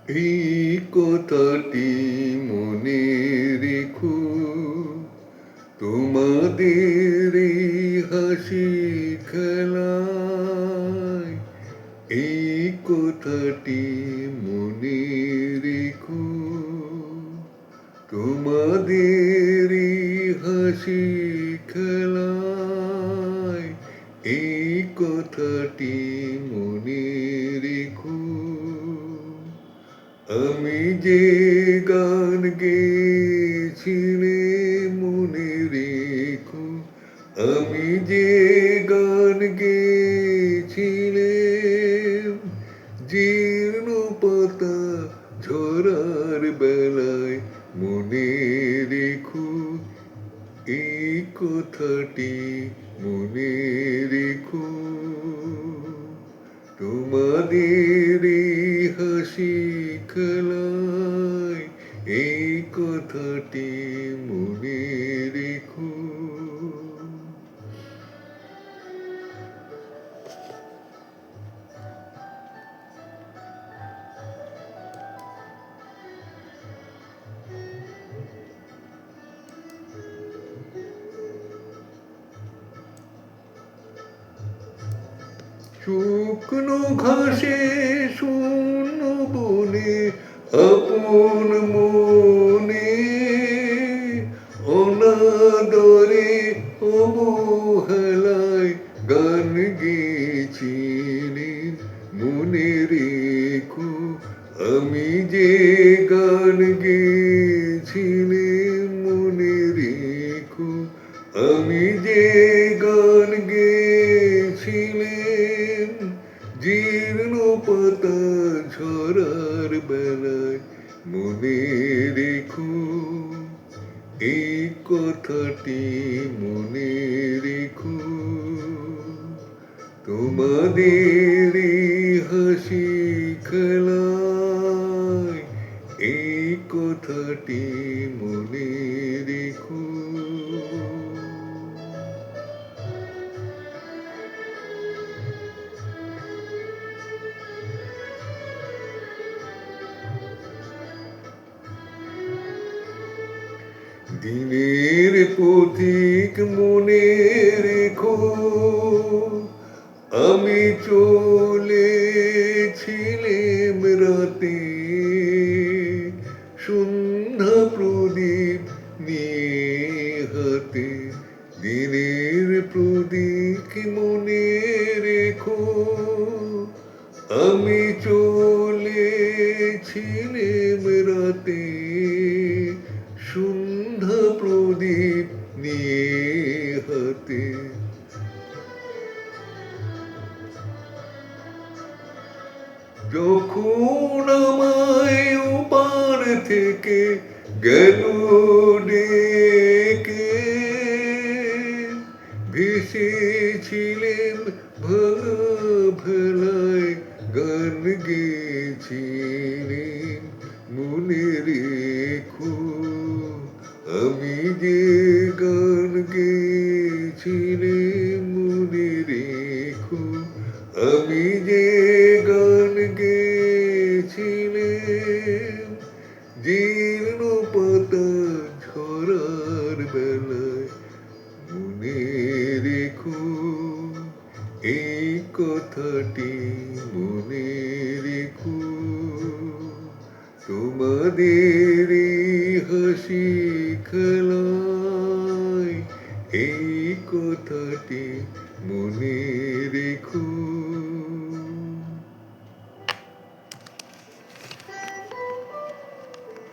এই কথাটি মনে রেখো, তোমাদের এই হাসি খেলায়। এই কথাটি মনে রেখো, তোমাদের এই হাসি খেলায়। এই কথাটি মনে রেখো, আমি যে গান গেয়েছিলে মনে রেখো, আমি যে গান গেয়েছিলে, জীর্ণ পাতা ঝরার বেলায় মনে রেখো। এই কথাটি মনে রেখো, তোমাদের এই হাসি খেলায়। এই কথাটি মনে রেখো। শুকনো ঘাসে শূন্য বনে আপন মনে, অনাদরে অবহেলায় গান গেয়েছিলেন মনে রেখো, আমি যে গান গেয়েছিলেন মনে রেখো, আমি যে গান গেয়েছিলেন, জীর্ণ পাতা ঝরার বেলায় মনে রেখো। এই কথাটি মনে রেখো, তোমাদের এই হাসি খেলায়। এই কথাটি মনে রেখো। দিনের পথিক মনে রেখো, আমি চলেছিলাম রাতে, সন্ধ্যা প্রদীপ নিয়ে হাতে। দিনের প্রদীপ মনে রেখো, আমি চলেছিলাম রাতে, সন্ধ্যা প্রদীপ নিয়ে হাতে। যখন আমায় ওপার থেকে গেল ডেকে, ভেসেছিলেন ভাঙা ভেলায় গান গেয়েছিলেন মনে রেখো, আমি যে গান গেয়েছিলেন মনে রেখো, আমি যে গান গেয়েছিলেন, জীর্ণ পাতা ঝরার বেলায় মনে রেখো। এই কথাটি মনে রেখো, তোমাদের এই হাসি খেলায়। এই কথাটি মনে রেখো।